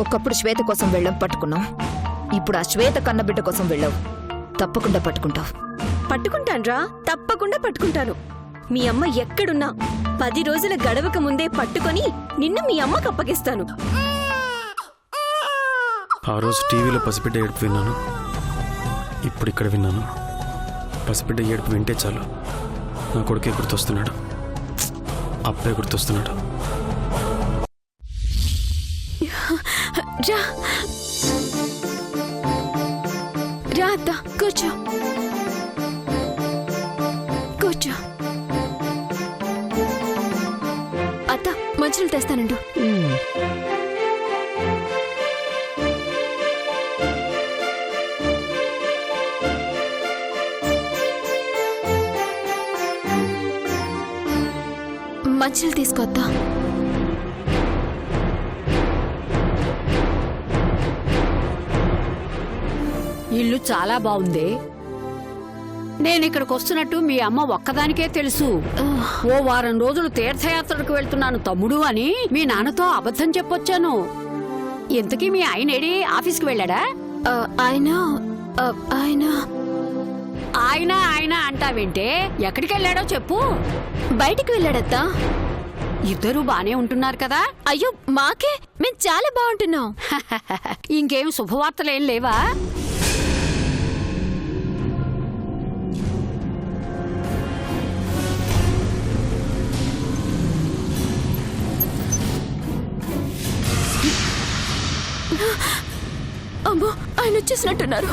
ఒకప్పుడు శ్వేత కోసం వెళ్ళాం, పట్టుకున్నాం. ఇప్పుడు ఆ శ్వేత కన్నబిడ్డ కోసం వెళ్ళావు, తప్పకుండా పట్టుకుంటావు. పట్టుకుంటాన్రా, తప్పకుండా పట్టుకుంటాను. మీ అమ్మ ఎక్కడున్నా 10 రోజుల గడవక ముందే పట్టుకొని నిన్ను మీ అమ్మకు అప్పగిస్తాను. ఆ రోజు టీవీలో పసిబిడ్డ ఏడుపు విన్నాను, ఇప్పుడు ఇక్కడ విన్నాను. పసిబిడ్డ ఏడుపు వింటే చాలు నా కొడుకే గుర్తొస్తున్నాడు, అప్పుడే గుర్తొస్తున్నాడు. రా రా అత్త, కూర్చో కూర్చో. అత్త, మంచులు తెస్తానండు. మంచులు తీసుకొద్దా? ఇల్లు చాలా బాగుంది. నేనిక్కడికి వస్తున్నట్టు మీ అమ్మ ఒక్కదానికే తెలుసు. ఓ వారం రోజులు తీర్థయాత్రకు వెళ్తున్నాను తమ్ముడు అని మీ నాన్నతో అబద్ధం చెప్పొచ్చాను. ఇంతకీ మీ ఆయనేడి? ఆఫీస్కి వెళ్ళాడా? ఆయన ఆయన ఆయన ఆయన అంటావేంటే? ఎక్కడికి వెళ్ళాడో చెప్పు. బయటికి వెళ్ళాడత్తా. ఇద్దరు బానే ఉంటున్నారు కదా? అయ్యో, మాకే మేం చాలా బాగుంటున్నాం. ఇంకేం శుభవార్తలేం లేవా? అమ్మో, ఆయన వచ్చేసినట్టున్నారు.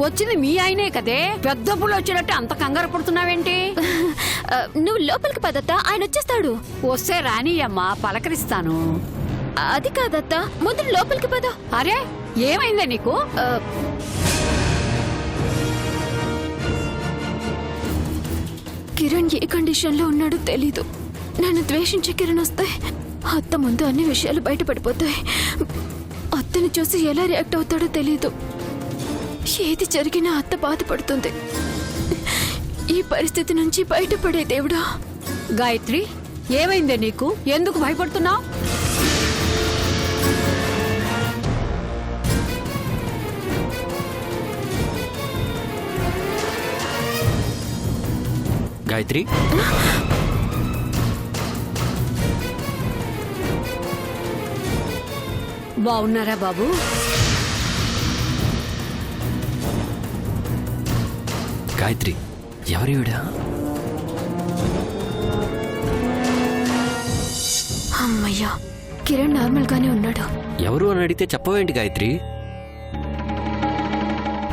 వచ్చింది మీ ఆయనే కదే, పెద్ద పులు వచ్చినట్టు అంత కంగారు పడుతున్నావేంటి? నువ్వు లోపలికి పదత్తా, ఆయన వచ్చేస్తాడు. వస్తే రాని అమ్మా, పలకరిస్తాను. అది కాదత్తా, ముందు లోపలికి పద. అరే, ఏమైందే నీకు? కిరణ్ ఏ కండిషన్ లో ఉన్నాడో తెలీదు. నన్ను ద్వేషించే కిరణ్ వస్తే అత్త ముందు అన్ని విషయాలు బయటపడిపోతాయి. అత్తని చూసి ఎలా రియాక్ట్ అవుతాడో తెలీదు. ఏది జరిగినా అత్త బాధపడుతుంది. ఈ పరిస్థితి నుంచి బయటపడే దేవుడా. గాయత్రి, ఏమైందే నీకు? ఎందుకు భయపడుతున్నావు? గాయత్రి, బాగున్నారా బాబు? గాయత్రి, ఎవరివిడా? అమ్మయ్యా, కిరణ్ నార్మల్ గానే ఉన్నాడు. ఎవరు అని అడిగితే చెప్పవేంటి గాయత్రి?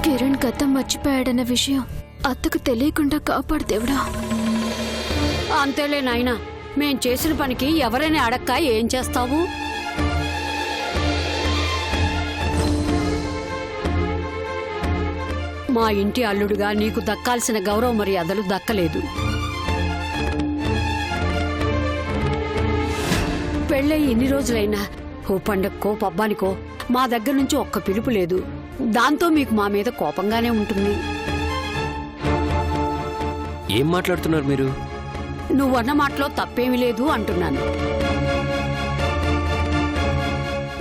కిరణ్ గతం మర్చిపోయాడన్న విషయం అత్తకు తెలియకుండా కాపాడు దేవుడా. అంతేలే నాయనా, మేం చేసిన పనికి ఎవరైనా అడక్క ఏం చేస్తావు? మా ఇంటి అల్లుడుగా నీకు దక్కాల్సిన గౌరవ మర్యాదలు దక్కలేదు. పెళ్ళై ఎన్ని రోజులైనా ఓ పండక్కో పబ్బానికో మా దగ్గర నుంచి ఒక్క పిలుపు లేదు. దాంతో మీకు మా మీద కోపంగానే ఉంటుంది. ఏం మాట్లాడుతున్నారు మీరు? నువ్వన్న మాటలో తప్పేమీ లేదు అంటున్నాను.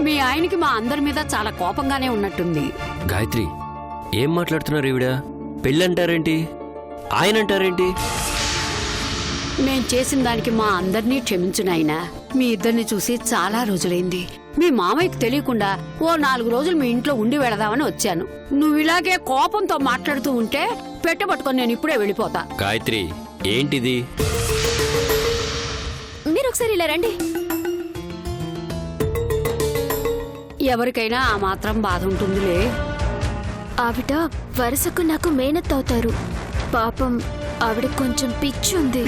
మీ ఆయనకి మా అందరి మీద చాలా కోపంగానే ఉన్నట్టుంది. గాయత్రి, ఏం మాట్లాడుతున్నారు ఈవిడ? పెళ్ళంటారేంటి, ఆయన అంటారేంటి? మేం చేసిన దానికి మా అందరినీ క్షమించు నాయనా. మీ ఇద్దరిని చూసి చాలా రోజులైంది. మీ మామయ్యకు తెలియకుండా ఓ 4 రోజులు మీ ఇంట్లో ఉండి వెళదామని వచ్చాను. నువ్వు ఇలాగే కోపంతో మాట్లాడుతూ ఉంటే పెట్టబట్టుకొని నేను ఇప్పుడే వెళ్ళిపోతా. గాయత్రి, ఏంటిది? మీరు ఒకసారి ఇలా రండి. ఎవరికైనా ఆ మాత్రం బాధ ఉంటుందిలే. ఆవిడ వరుసకు నాకు మేనత్ అవుతారు. పాపం ఆవిడ కొంచెం పిచ్చి ఉంది.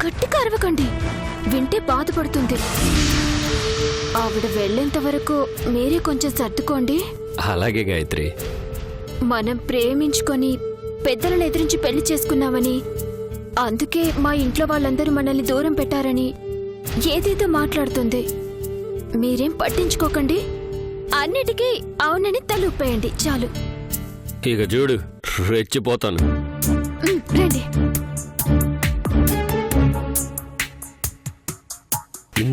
గట్టిగా అరవకండి, వింటే బాధపడుతుంది. ఆవిడ వెళ్ళేంత వరకు మీరే కొంచెం సర్దుకోండి. అలాగే గాయత్రి. మనం ప్రేమించుకొని పెద్దలను ఎదిరించి పెళ్లి చేసుకున్నామని, అందుకే మా ఇంట్లో వాళ్ళందరూ మనల్ని దూరం పెట్టారని ఏదేదో మాట్లాడుతుంది. మీరేం పట్టించుకోకండి, అన్నిటికీ అవునని తలూపేయండి చాలు. ఇక చూడు, రెచ్చిపోతాను. రండి.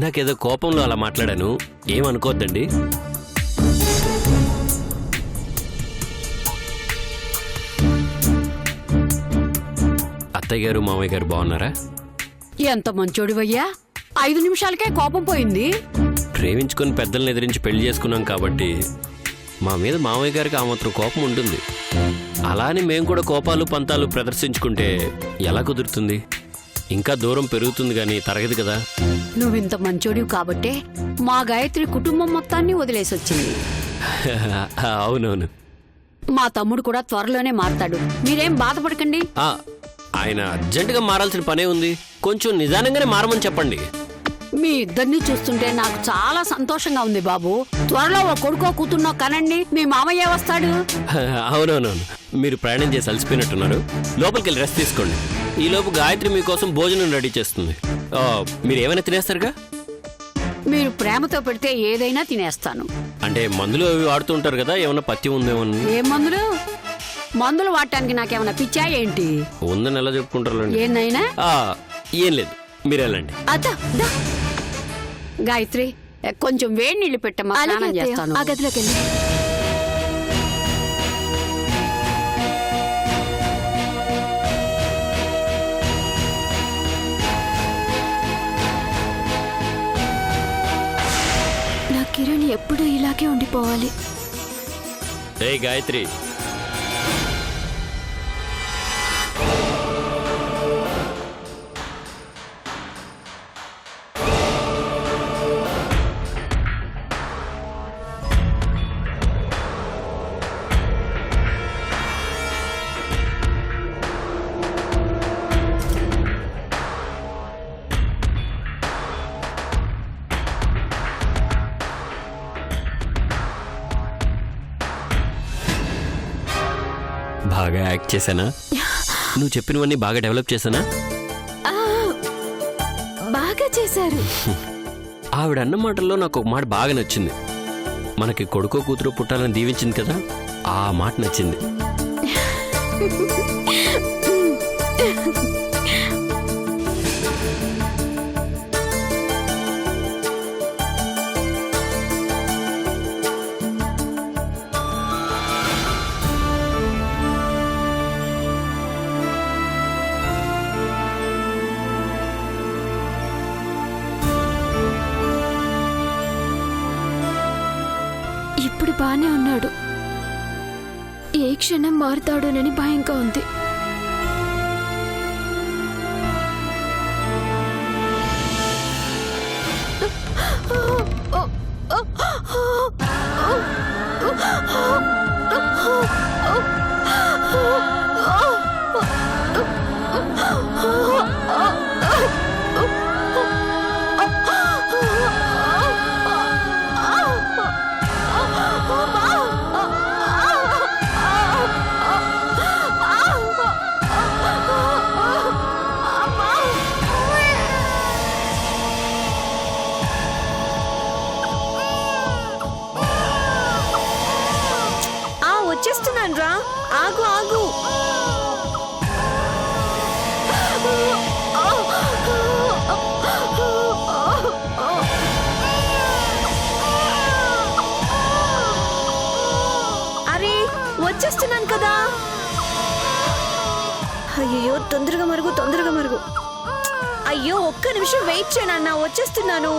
ఇందాకేదో కోపంలో అలా మాట్లాడాను, ఏమనుకోవద్దండి. అత్తయ్య గారు మామయ్య గారు బాగున్నారా? ఎంత మంచోడివయ్యా, 5 నిమిషాలకే కోపం పోయింది. ప్రేమించుకొని పెద్దల్ని ఎదిరించి పెళ్లి చేసుకున్నాం కాబట్టి మా మీద మామయ్య గారికి ఆ మాత్రం కోపం ఉంటుంది. అలా అని మేము కూడా కోపాలు పంతాలు ప్రదర్శించుకుంటే ఎలా కుదురుతుంది? ఇంకా దూరం పెరుగుతుంది కానీ తరగదు కదా. నువ్వింత మంచోడివి కాబట్టే మా గాయత్రి కుటుంబం మొత్తాన్ని వదిలేసి వచ్చింది. అవునవును. మా తమ్ముడు కూడా త్వరలోనే మారతాడు, మీరేం బాధపడకండి. ఆయన అర్జెంటుగా మారాల్సిన పనే ఉంది, కొంచెం నిదానంగానే మారమని చెప్పండి. మీ ఇద్దరిని చూస్తుంటే నాకు చాలా సంతోషంగా ఉంది బాబు. త్వరలో ఓ కొడుకో కూతున్నో కనండి, మీ మామయ్య వస్తాడు. అవునవునవును, మీరు ప్రయాణం చేసి అలసిపోయినట్టున్నారు, లోపలికి వెళ్ళి రెస్ట్ తీసుకోండి. ఈలోపు గాయత్రి మీకోసం భోజనం రెడీ చేస్తుంది. మీరు ఏమైనా తినేస్తారుగా? మీరు ప్రేమతో పెడితే ఏదైనా తినేస్తాను. అంటే మందులు అవి వాడుతూ ఉంటారు కదా, ఏమన్నా పత్యం ఉందేమో. ఏం మందులు? మందులు వాడటానికి నాకేమన్నా పిచ్చా ఏంటి? ఉందని ఎలా చెప్పుకుంటారు? ఏనైనా ఏం లేదు, మీరు వెళ్ళండి. గాయత్రి, కొంచెం వేడి నీళ్లు పెట్టమ్మా, స్నానం చేస్తాను. ఆ గదిలోకి వెళ్ళి. నా కిరణ్ ఎప్పుడూ ఇలాగే ఉండిపోవాలి. ఏయ్ గాయత్రి, బాగా యాక్ట్ చేశానా? నువ్వు చెప్పినవన్నీ బాగా డెవలప్ చేశానా? బాగా చేశారు. ఆవిడ అన్న మాటల్లో నాకు ఒక మాట బాగా నచ్చింది. మనకి కొడుకో కూతురు పుట్టాలని దీవించింది కదా, ఆ మాట నచ్చింది. ఇప్పుడు బానే ఉన్నాడు, ఏ క్షణం మారుతాడోనని భయంగా ఉంది. వచ్చేస్తున్నాను రా, ఆగు ఆగు. అరే వచ్చేస్తున్నాను కదా. అయ్యో తొందరగా మరుగు, తొందరగా మరుగు. అయ్యో ఒక్క నిమిషం వెయిట్ చేయనన్నా, వచ్చేస్తున్నాను.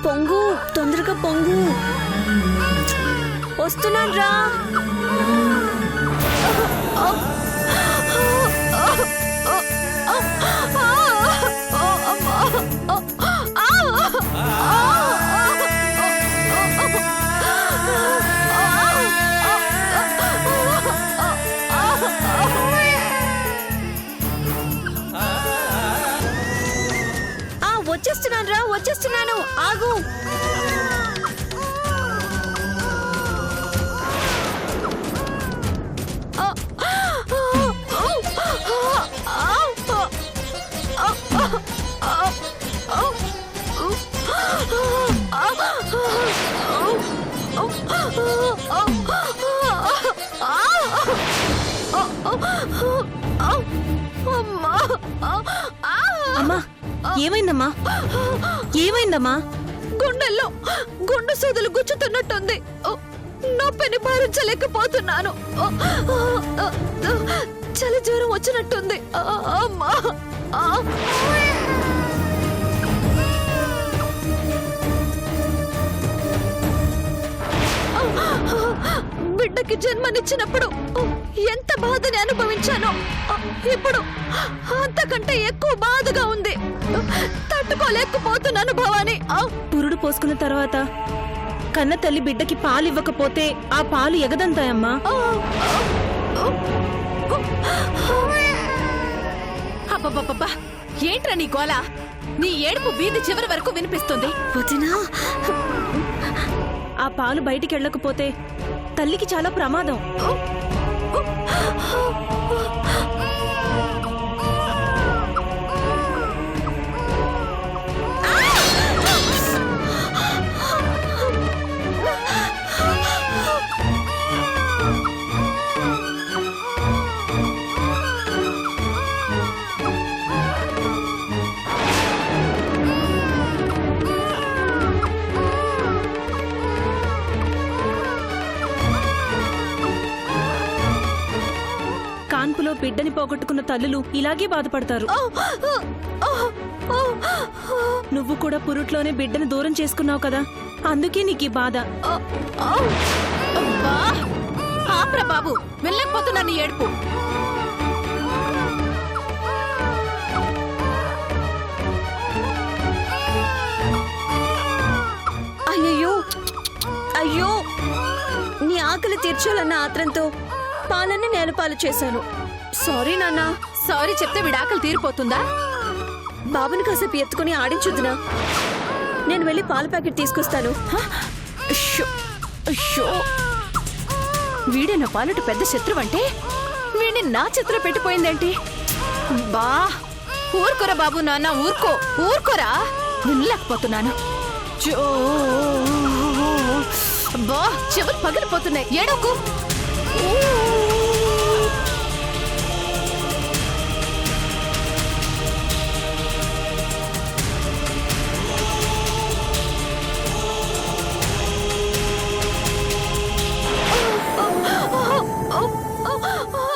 పొంగు, తొందరగా పొంగు. వస్తున్నాను రా. వచ్చేస్తున్నాను రా, వచ్చేస్తున్నాను, ఆగు. అమ్మా ఏమైందమ్మా ఏమైందమ్మా గుండెల్లో గుండె సూదులు గుచ్చుతున్నట్టుంది. నొప్పిని భరించలేకపోతున్నాను. చలి జ్వరం వచ్చినట్టుంది. అమ్మా బిడ్డకి జన్మనిచ్చినప్పుడు ఎంత బాధని అనుభవించానో ఇప్పుడు అంతకంటే ఎక్కువ బాధగా ఉంది. తట్టుకోలేకపోతున్నాను భవాని. పురుడు పోసుకున్న తర్వాత కన్న తల్లి బిడ్డకి పాలు ఇవ్వకపోతే ఆ పాలు ఎగదంతాయమ్మా. అబ్బబ్బబ్బబ్బా ఏంట్రా నీ గోల? నీ ఏడుపు వీధి చివరి వరకు వినిపిస్తుంది. వదినా ఆ పాలు బయటికి వెళ్ళకపోతే తల్లికి చాలా ప్రమాదం. కాన్పులో బిడ్డని పోగొట్టుకున్న తల్లులు ఇలాగే బాధపడతారు. నువ్వు కూడా పురుట్లోనే బిడ్డను దూరం చేసుకున్నావు కదా, అందుకే నీకు ఈ బాధ. ఆప్రా బాబు, వెళ్ళకపోతున్నా నీ ఏడుపు. అయ్యో అయ్యో, నీ ఆకలి తీర్చాలన్న ఆత్రంతో పాలన్నీ నేలపాలు చేశాను. సారీ నాన్న. సారీ చెప్తే విడాకలు తీరిపోతుందా? బాబుని కాసేపు ఎత్తుకుని ఆడించుద్దునా? నేను వెళ్ళి పాల ప్యాకెట్ తీసుకొస్తాను. వీడే నా పాలట పెద్ద శత్రువు అంటే వీడిని నా చేతిలో పెట్టిపోయిందేంటి? బా ఊరుకోరా బాబు, నాన్న ఊరుకోరా. వినలేకపోతున్నాను. బా చెవులు పగిలిపోతున్నాయి. ఏడోకు.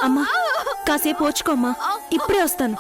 అమ్మా కాసేపు ఓచుకోమ్మా, ఇప్పుడే వస్తాను.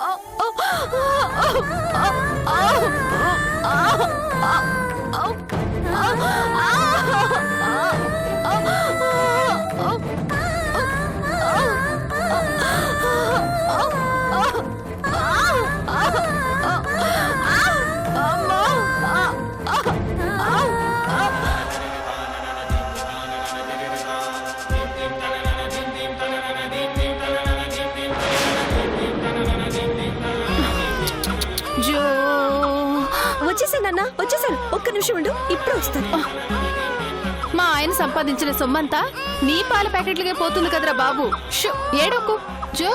వచ్చేసానన్నా, వచ్చేసాను. ఒక్క నిమిషం ఉండు, ఇప్పుడే వస్తాను. మా ఆయన సంపాదించిన సొమ్మంతా నీ పాల ప్యాకెట్లకే పోతుంది కదరా బాబు. ఏడోకు. జో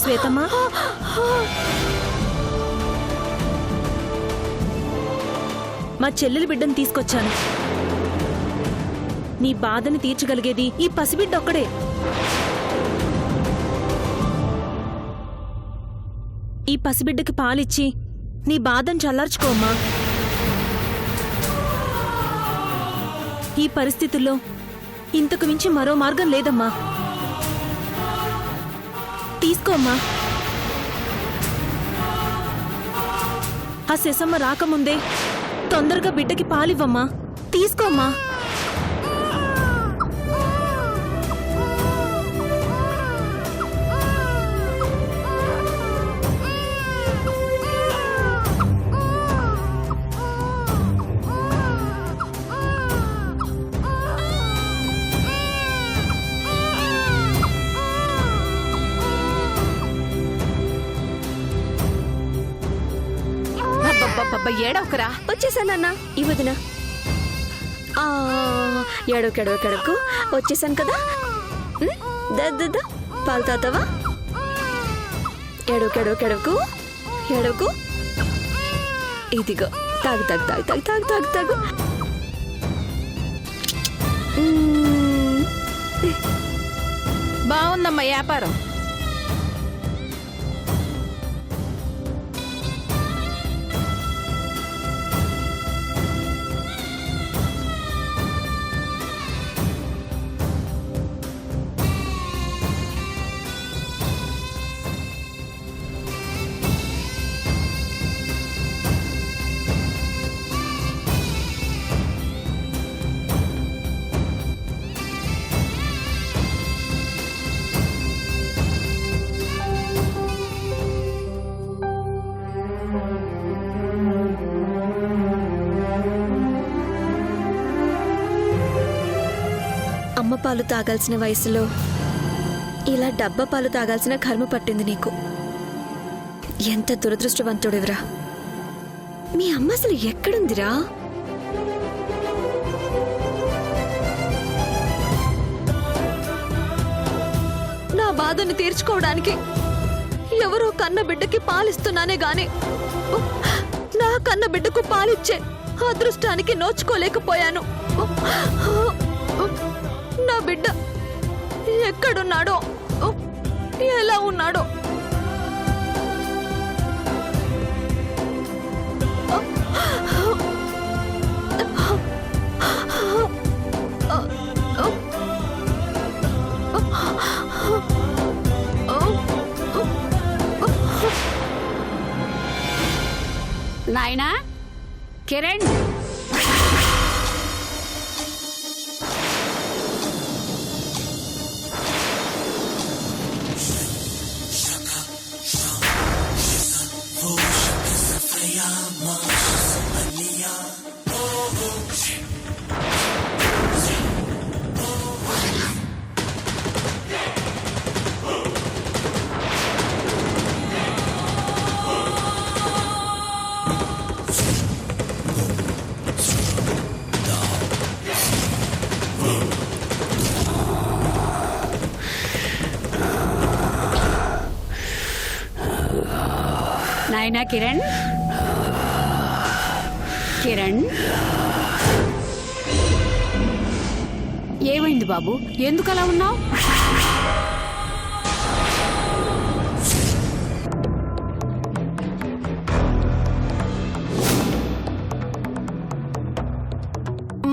శ్వేతమ్మా, మా చెల్లెలి బిడ్డను తీసుకొచ్చాను. నీ బాధని తీర్చగలిగేది ఈ పసిబిడ్డ ఒక్కడే. ఈ పసిబిడ్డకి పాలిచ్చి నీ బాధను చల్లార్చుకోమ్మా. ఈ పరిస్థితుల్లో ఇంతకు మించి మరో మార్గం లేదమ్మా. తీసుకోమ్మా. ఆ శశమ్మ రాకముందే తొందరగా బిడ్డకి పాలివ్వమ్మా. తీసుకోమ్మా. ఏడవకరా. వచ్చేసానన్నా. ఈ వదిన ఎడవకెడవకెడకు వచ్చేసాను కదా. దా పాలు తాతావా? ఎడవకెడవకెడవకు ఎడవకు. ఇదిగో తాగు తాగు తాగు తాగు తాగు తాగు తాగు. బాగుందమ్మా వ్యాపారం. అమ్మ పాలు తాగాల్సిన వయసులో ఇలా డబ్బా పాలు తాగాల్సిన కర్మ పట్టింది నీకు. ఎంత దురదృష్టవంతుడివిరా. మీ అమ్మ అసలు ఎక్కడుందిరా? నా బాధను తీర్చుకోవడానికి ఎవరో కన్న బిడ్డకి పాలిస్తున్నానే గాని నా కన్న బిడ్డకు పాలిచ్చే అదృష్టానికి నోచుకోలేకపోయాను. నా బిడ్డ ఎక్కడున్నాడో, ఎలా ఉన్నాడో. నాయనా కిరణ్, నాయనా కిరణ్, కిరణ్ ఏమైంది బాబు? ఎందుకు అలా ఉన్నావు?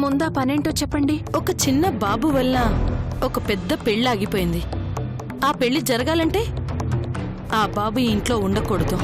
ముందా పనేంటో చెప్పండి. ఒక చిన్న బాబు వల్ల ఒక పెద్ద పెళ్లి ఆగిపోయింది. ఆ పెళ్లి జరగాలంటే ఆ బాబు ఈ ఇంట్లో ఉండకూడదు.